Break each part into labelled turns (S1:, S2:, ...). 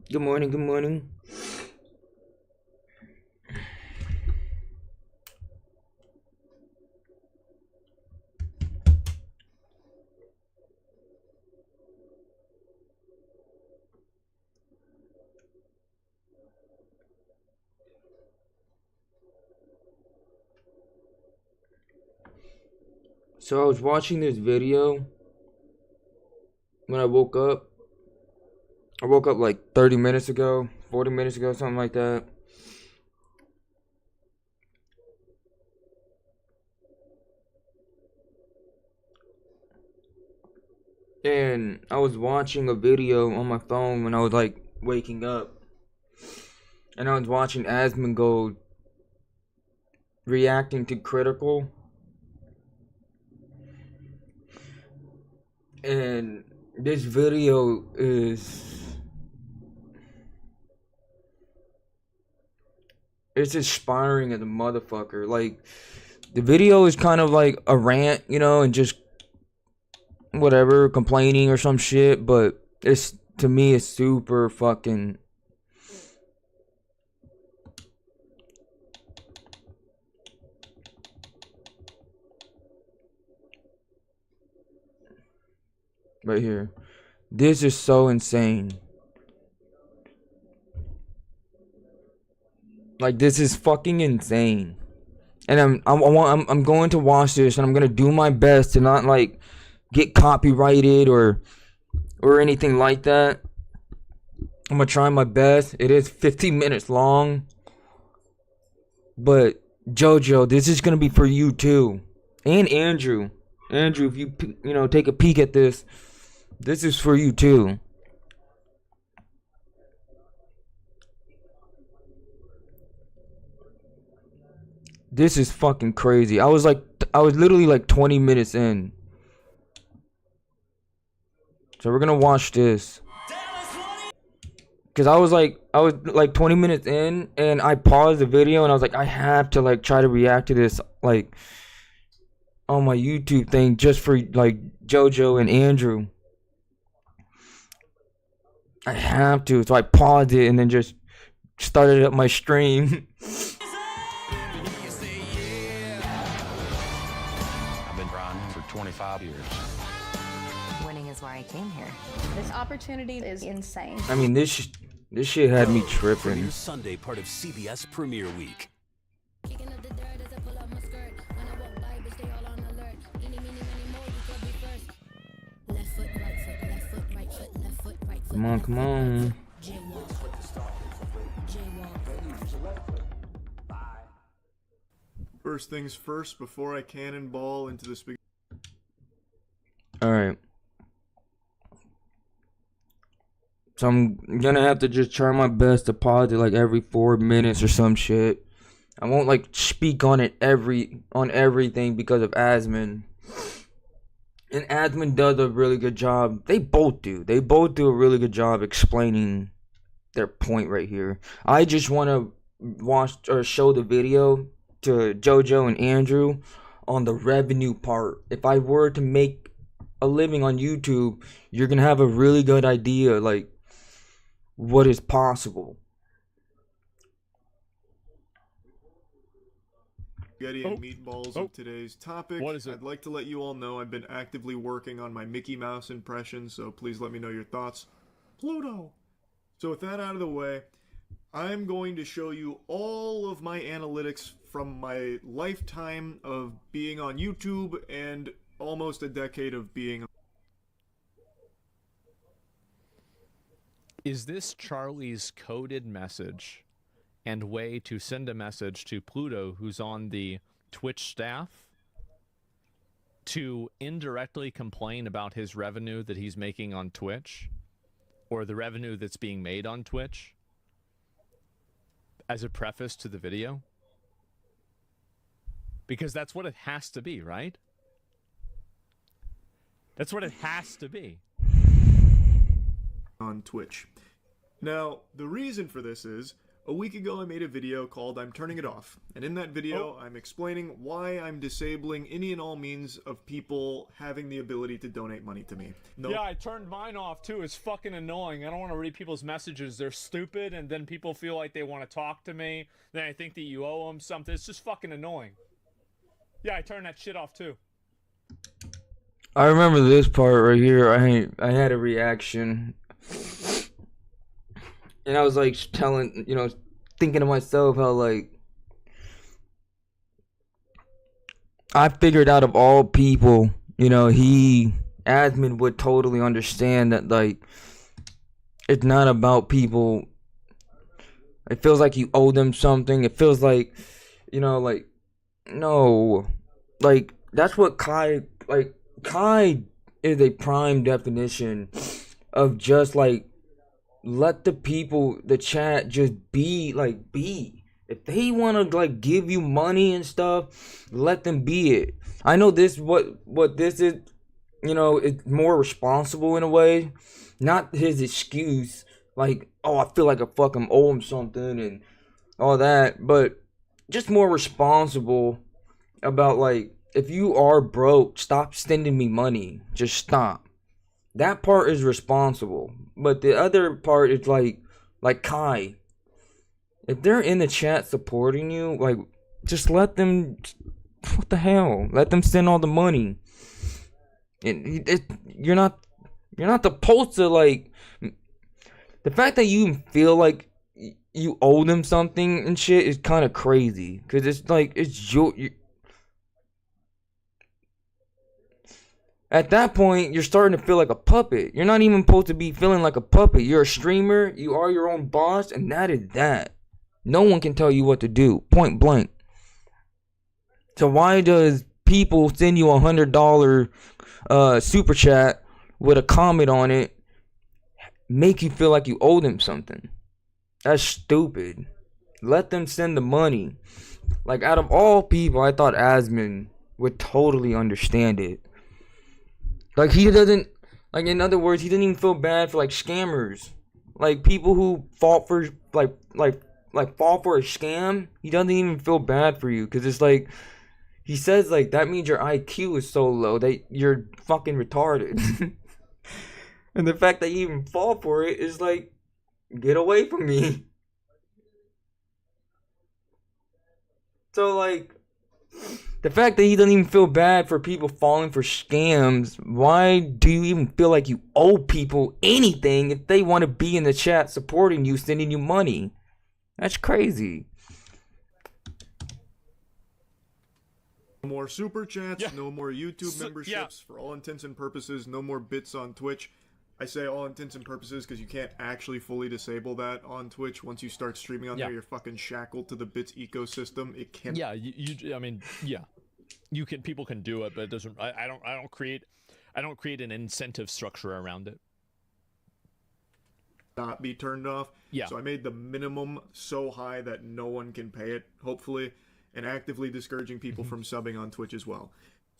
S1: Good morning, good morning. So I was watching this video when I woke up. I woke up like 30 minutes ago, 40 minutes ago, something like that. And I was watching a video on my phone when I was like waking up. And I was watching ASMONGOLD reacting to Critical. And this video is... it's inspiring as a motherfucker. Like, the video is kind of like a rant, you know, and just whatever, complaining or some shit, but it's, to me, it's super fucking... right here. This is so insane. Like, this is fucking insane. And I'm going to watch this, and I'm gonna do my best to not like get copyrighted or anything like that. I'm gonna try my best. It is 15 minutes long, but Jojo, this is gonna be for you too, and Andrew. Andrew, if you take a peek at this, this is for you too. This is fucking crazy. I was literally like 20 minutes in. So we're gonna watch this. Cause I was like 20 minutes in, and I paused the video, and I was like, I have to like try to react to this like on my YouTube thing just for like Jojo and Andrew. I have to. So I paused it and then just started up my stream.
S2: I've been grinding for 25 years.
S3: Winning is why I came here.
S4: This opportunity is insane.
S1: I mean, this shit had me tripping.
S5: Premiere Sunday, part of CBS Premiere Week.
S1: Come on, come on.
S6: First things first, before I cannonball into the spaghetti.
S1: Alright. So I'm gonna have to just try my best to pause it like every 4 minutes or some shit. I won't like speak on it on everything because of Asmon. And Asmon does a really good job. They both do. They both do a really good job explaining their point right here. I just want to watch or show the video to Jojo and Andrew on the revenue part. If I were to make a living on YouTube, you're gonna have a really good idea like what is possible.
S6: Spaghetti and meatballs of today's topic.
S7: What is it?
S6: I'd like to let you all know I've been actively working on my Mickey Mouse impression, so please let me know your thoughts. Pluto! So with that out of the way, I'm going to show you all of my analytics from my lifetime of being on YouTube and almost a decade of being.
S7: Is this Charlie's coded message and way to send a message to Pluto, who's on the Twitch staff, to indirectly complain about his revenue that he's making on Twitch, or the revenue that's being made on Twitch? as a preface to the video? Because that's what it has to be, right? That's what it has to be.
S6: On Twitch. Now, the reason for this is, a week ago I made a video called I'm Turning It Off, and in that video I'm explaining why I'm disabling any and all means of people having the ability to donate money to me. No,
S7: Yeah, I turned mine off too. It's fucking annoying. I don't want to read people's messages. They're stupid, and then people feel like they want to talk to me. Then I think that you owe them something. It's just fucking annoying. Yeah, I turned that shit off too.
S1: I remember this part right here. I had a reaction, and I was like telling, thinking to myself how like I figured out of all people, Asmon would totally understand that like it's not about people. It feels like you owe them something. It feels like, no, like that's what Kai is a prime definition of just like let the people, the chat just be. If they want to like give you money and stuff, let them be it. I know this what this is, it's more responsible in a way, not his excuse like, oh, I feel like I fucking owe him something and all that, but just more responsible about like, if you are broke, stop sending me money. Just stop. That part is responsible. But the other part is like Kai. If they're in the chat supporting you, like, just let them. What the hell? Let them send all the money. You're not supposed to like. The fact that you feel like you owe them something and shit is kind of crazy. Cause it's like it's your. At that point, you're starting to feel like a puppet. You're not even supposed to be feeling like a puppet. You're a streamer, you are your own boss, and that is that. No one can tell you what to do, point blank. So why does people send you $100 super chat with a comment on it make you feel like you owe them something? That's stupid. Let them send the money. Like, out of all people, I thought Asmon would totally understand it. Like, he doesn't, like, in other words, he didn't even feel bad for, like, scammers. Like, people who fought for, fall for a scam, he doesn't even feel bad for you. Because it's like, he says, like, that means your IQ is so low that you're fucking retarded. And the fact that you even fall for it is like, get away from me. So, like, the fact that he doesn't even feel bad for people falling for scams, why do you even feel like you owe people anything if they want to be in the chat supporting you, sending you money? That's crazy.
S6: no more super chats, no more YouTube memberships. For all intents and purposes, no more bits on Twitch. I say all intents and purposes because you can't actually fully disable that on Twitch. Once you start streaming on there, you're fucking shackled to the bits ecosystem. It can't.
S7: Yeah, I mean, yeah, you can. People can do it, but it doesn't. I don't create an incentive structure around it.
S6: Not be turned off.
S7: Yeah.
S6: So I made the minimum so high that no one can pay it, hopefully, and actively discouraging people from subbing on Twitch as well.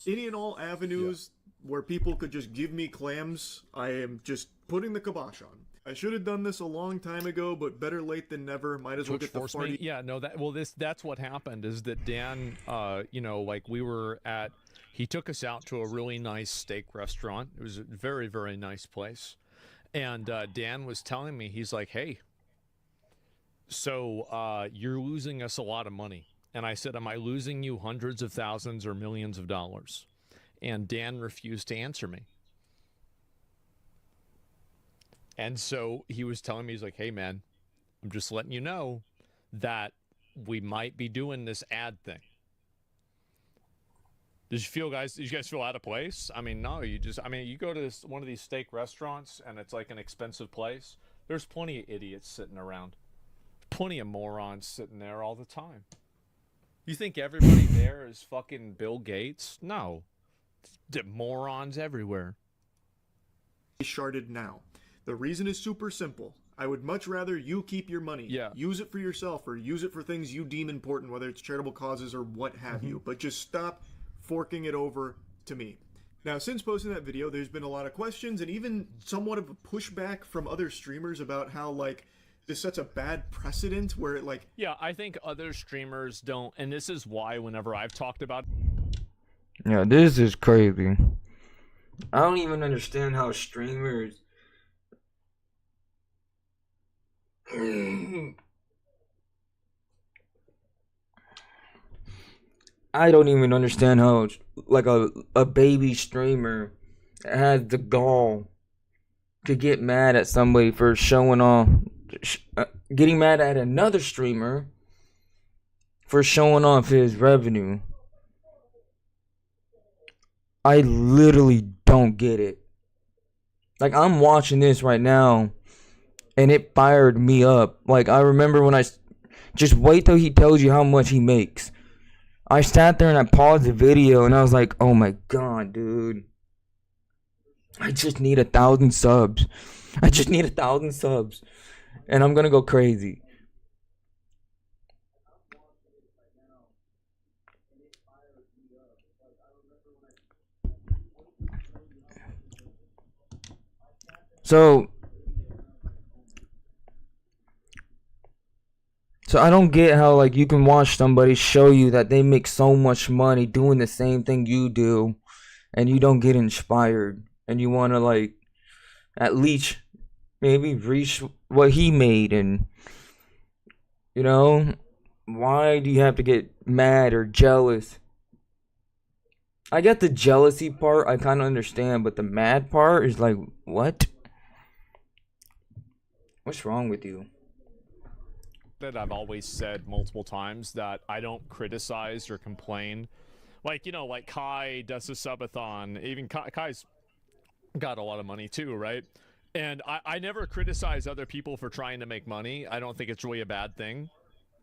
S6: Any and all avenues where people could just give me clams, I am just putting the kibosh on. I should have done this a long time ago, but better late than never. Might as well get the party.
S7: Yeah, no, that's what happened is that Dan, like we were at, he took us out to a really nice steak restaurant. It was a very, very nice place. And Dan was telling me, he's like, hey, so you're losing us a lot of money. And I said, am I losing you hundreds of thousands or millions of dollars? And Dan refused to answer me. And so he was telling me, he's like, hey, man, I'm just letting you know that we might be doing this ad thing. Did you guys feel out of place? I mean, no, you go to one of these steak restaurants and it's like an expensive place. There's plenty of idiots sitting around. Plenty of morons sitting there all the time. You think everybody there is fucking Bill Gates? No. Morons everywhere.
S6: Sharded now. The reason is super simple. I would much rather you keep your money.
S7: Yeah.
S6: Use it for yourself or use it for things you deem important, whether it's charitable causes or what have you. But just stop forking it over to me. Now, since posting that video, there's been a lot of questions and even somewhat of a pushback from other streamers about how, like, this sets a bad precedent where it, like...
S7: Yeah, I think other streamers don't, and this is why whenever I've talked about...
S1: Yeah, this is crazy. I don't even understand how streamers... I don't even understand how, like, a baby streamer has the gall to get mad at somebody for showing off, getting mad at another streamer for showing off his revenue. I literally don't get it. Like, I'm watching this right now, and it fired me up. Like, I remember when just wait till he tells you how much he makes. I sat there and I paused the video and I was like, oh my god, dude. I just need 1,000 subs. I just need 1,000 subs. And I'm gonna go crazy. So I don't get how, like, you can watch somebody show you that they make so much money doing the same thing you do, and you don't get inspired, and you want to, like, at least maybe reach what he made. And, you know, why do you have to get mad or jealous? I get the jealousy part, I kind of understand, but the mad part is like, what? What's wrong with you?
S7: That I've always said multiple times that I don't criticize or complain. Like, you know, like Kai does a subathon. Even Kai's got a lot of money too, right? And I never criticize other people for trying to make money. I don't think it's really a bad thing.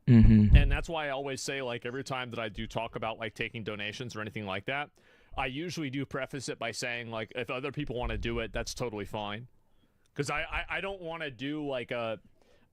S7: And that's why I always say, like, every time that I do talk about, like, taking donations or anything like that, I usually do preface it by saying, like, if other people want to do it, that's totally fine. Because I don't want to do, like, a...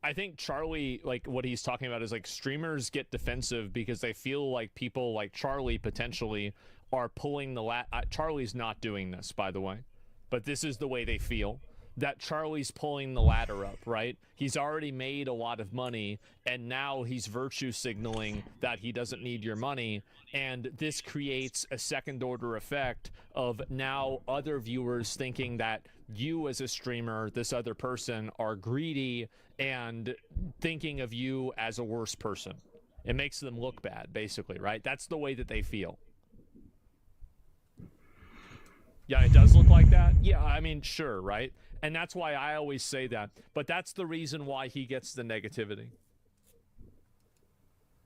S7: I think Charlie, like, what he's talking about is, like, streamers get defensive because they feel like people like Charlie potentially are pulling the Charlie's not doing this, by the way, but this is the way they feel, that Charlie's pulling the ladder up, right? He's already made a lot of money, and now he's virtue signaling that he doesn't need your money, and this creates a second-order effect of now other viewers thinking that you as a streamer, this other person, are greedy and thinking of you as a worse person. It makes them look bad, basically, right? That's the way that they feel. Yeah, it does look like that. Yeah, I mean, sure, right? And that's why I always say that. But that's the reason why he gets the negativity.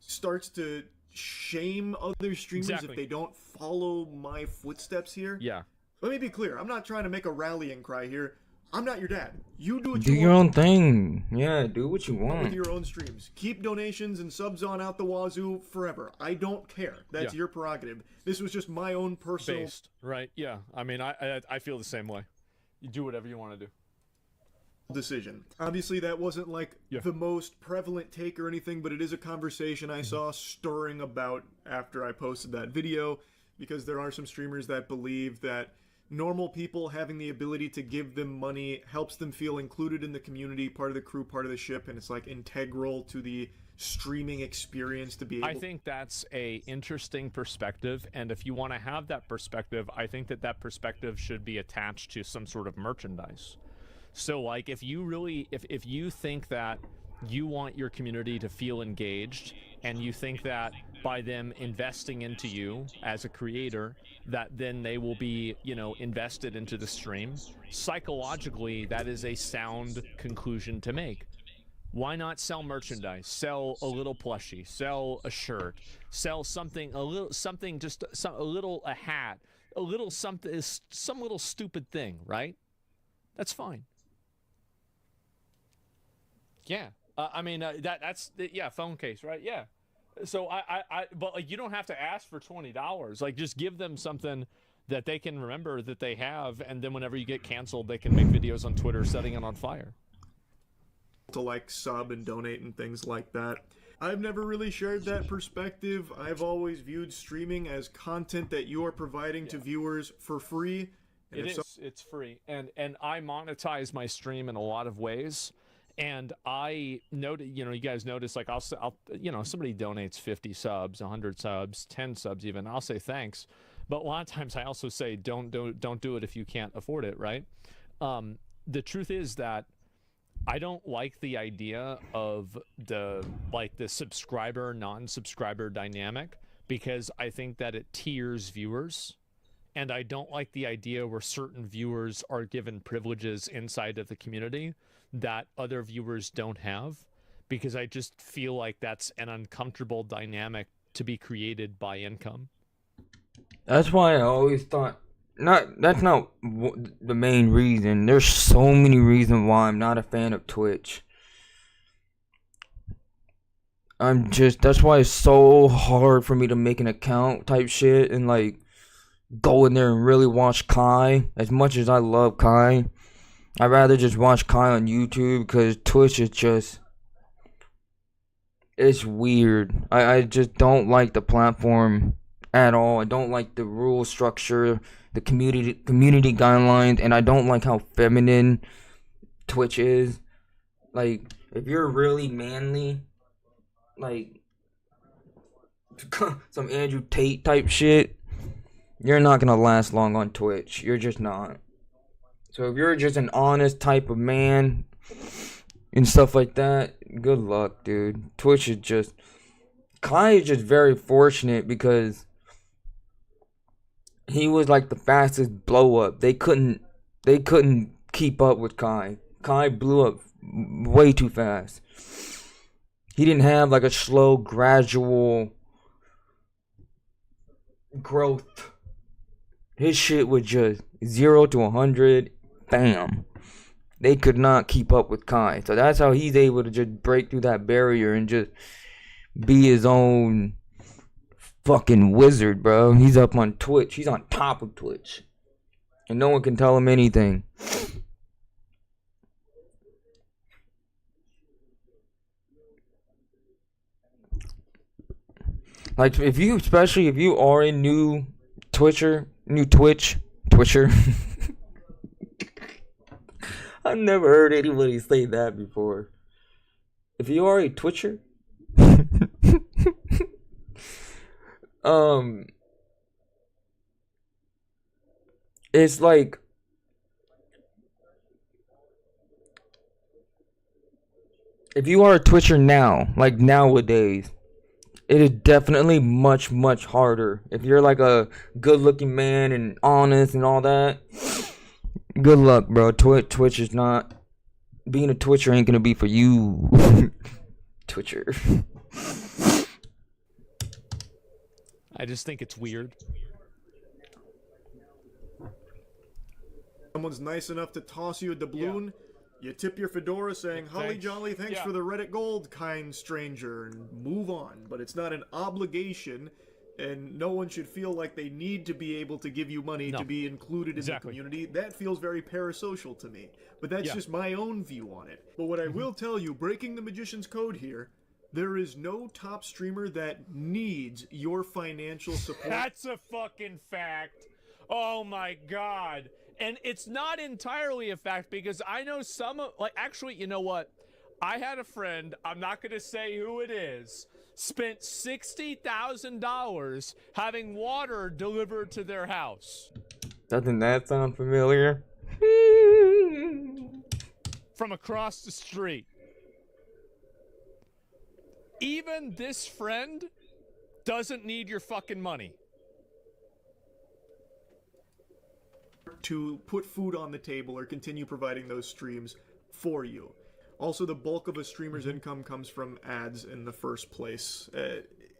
S6: Starts to shame other streamers if they don't follow my footsteps here.
S7: Yeah.
S6: Let me be clear. I'm not trying to make a rallying cry here. I'm not your dad. You do what
S1: do
S6: you
S1: your
S6: want.
S1: own thing. Yeah, do what you want
S6: with your own streams. Keep donations and subs on out the wazoo forever. I don't care. That's your prerogative. This was just my own personal...
S7: Based, right? Yeah. I mean, I feel the same way. You do whatever you want to do.
S6: Decision. Obviously, that wasn't, like, the most prevalent take or anything, but it is a conversation I saw stirring about after I posted that video, because there are some streamers that believe that normal people having the ability to give them money helps them feel included in the community, part of the crew, part of the ship, and it's, like, integral to the streaming experience to be able...
S7: I think that's a interesting perspective, and if you want to have that perspective, I think that that perspective should be attached to some sort of merchandise. So, like, if you really, if you think that you want your community to feel engaged, and you think that by them investing into you as a creator, that then they will be, you know, invested into the stream, psychologically, that is a sound conclusion to make. Why not sell merchandise? Sell a little plushie, sell a shirt, sell something, a little something, just a hat, a little something, some little stupid thing, right? That's fine. Yeah, I mean that's phone case, right? Yeah. So but like you don't have to ask for $20. Like just give them something that they can remember that they have, and then whenever you get canceled, they can make videos on Twitter setting it on fire.
S6: to like sub and donate and things like that. I've never really shared that perspective. I've always viewed streaming as content that you are providing to viewers for free. And
S7: it's free, and I monetize my stream in a lot of ways. And I noted, you know, you guys notice, like, I'll you know, somebody donates 50 subs, 100 subs, 10 subs even, I'll say thanks. But a lot of times I also say don't do it if you can't afford it, right? The truth is that I don't like the idea of the subscriber non-subscriber dynamic, because I think that it tiers viewers. And I don't like the idea where certain viewers are given privileges inside of the community that other viewers don't have, because I just feel like that's an uncomfortable dynamic to be created by income.
S1: That's why I always thought, that's not the main reason. There's so many reasons why I'm not a fan of Twitch. That's why it's so hard for me to make an account type shit and like go in there and really watch Kai. As much as I love Kai, I'd rather just watch Kai on YouTube, because Twitch is just, it's weird. I just don't like the platform at all. I don't like the rule structure, the community guidelines, and I don't like how feminine Twitch is. Like, if you're really manly, like some Andrew Tate type shit, you're not gonna last long on Twitch. You're just not. So if you're just an honest type of man and stuff like that, good luck, dude. Twitch is just, Kai is just very fortunate because he was like the fastest blow up. They couldn't keep up with Kai. Kai blew up way too fast. He didn't have like a slow, gradual growth. His shit was just 0 to 100. Bam. They could not keep up with Kai. So that's how he's able to just break through that barrier and just be his own fucking wizard, bro. He's up on Twitch. He's on top of Twitch. And no one can tell him anything. Like, especially if you are a new Twitcher. I've never heard anybody say that before. If you are a Twitcher, it's like, if you are a Twitcher now, like nowadays, it is definitely much, much harder. If you're like a good looking man and honest and all that, good luck, bro. Twitch is not, being a Twitcher ain't gonna be for you. Twitcher.
S7: I just think it's weird.
S6: Someone's nice enough to toss you a doubloon, you tip your fedora saying, "Holly jolly, thanks for the Reddit gold, kind stranger," and move on. But it's not an obligation, and no one should feel like they need to be able to give you money to be included in the community. That feels very parasocial to me. But that's just my own view on it. But what I will tell you, breaking the magician's code here, there is no top streamer that needs your financial support.
S7: That's a fucking fact. Oh my god. And it's not entirely a fact, because I know some of, like, actually, you know what? I had a friend, I'm not going to say who it is, spent $60,000 having water delivered to their house.
S1: Doesn't that sound familiar?
S7: From across the street. Even this friend doesn't need your fucking money.
S6: To put food on the table or continue providing those streams for you. Also, the bulk of a streamer's income comes from ads in the first place.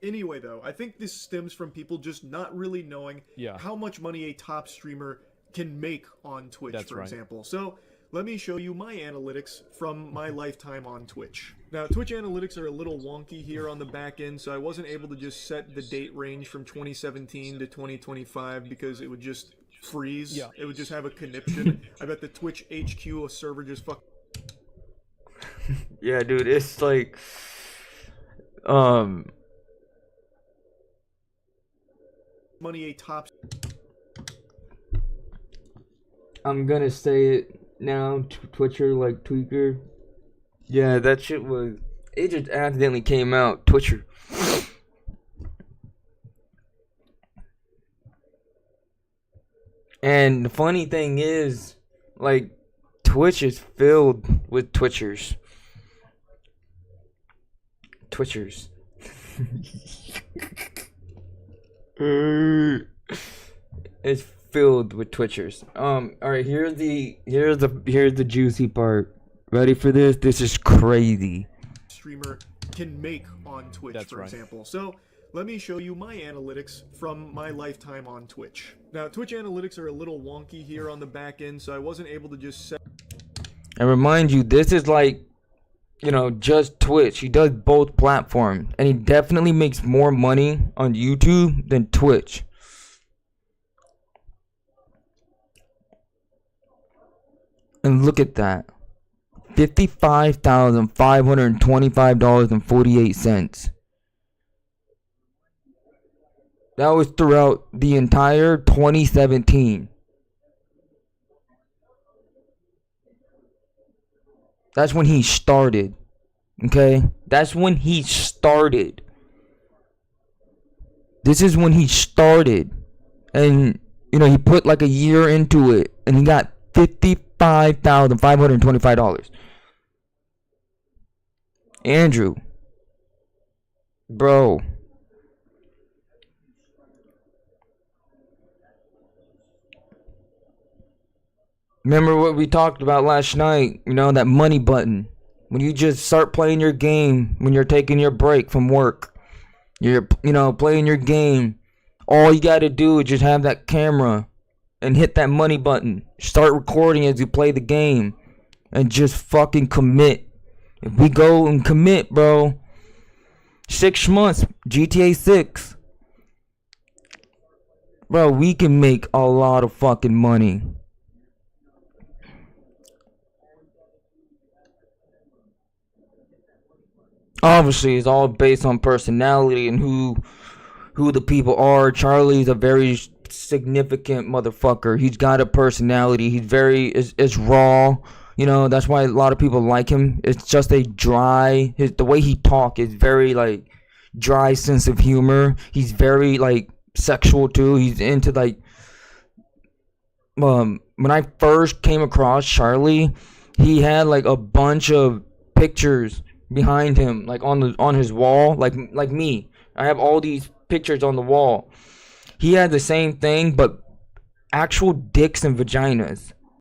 S6: Anyway, though, I think this stems from people just not really knowing how much money a top streamer can make on Twitch, for example. So, let me show you my analytics from my lifetime on Twitch. Now, Twitch analytics are a little wonky here on the back end, so I wasn't able to just set the date range from 2017 to 2025 because it would just freeze. It would just have a conniption. I bet the Twitch HQ server just
S1: Yeah, dude, it's like, um,
S6: money a top.
S1: I'm gonna say it now, Twitcher, like Tweaker. Yeah, that shit was, it just accidentally came out, Twitcher. And the funny thing is, like, Twitch is filled with Twitchers. Twitchers. It's filled with Twitchers. Alright, here's the juicy part. Ready for this? This is crazy.
S6: Streamer can make on Twitch,
S7: That's
S6: for
S7: right.
S6: example. So let me show you my analytics from my lifetime on Twitch. Now, Twitch analytics are a little wonky here on the back end, so I wasn't able to just set.
S1: And remind you, this is like, you know, just Twitch. He does both platforms. And he definitely makes more money on YouTube than Twitch. And look at that. $55,525.48. That was throughout the entire 2017. That's when he started. Okay? That's when he started. This is when he started. And, you know, he put like a year into it. And he got $55,525. Andrew. Bro. Remember what we talked about last night, you know, that money button. When you just start playing your game, when you're taking your break from work, you're, you know, playing your game. All you got to do is just have that camera and hit that money button. Start recording as you play the game and just fucking commit. If we go and commit, bro, 6 months, GTA 6. Bro, we can make a lot of fucking money. Obviously, it's all based on personality and who the people are. Charlie's a very significant motherfucker. He's got a personality. He's very it's raw. You know, that's why a lot of people like him. It's just a dry. The way he talk is very like dry sense of humor. He's very like sexual too. He's into like when I first came across Charlie, he had like a bunch of pictures behind him, like on his wall, like me. I have all these pictures on the wall. He had the same thing, but actual dicks and vaginas.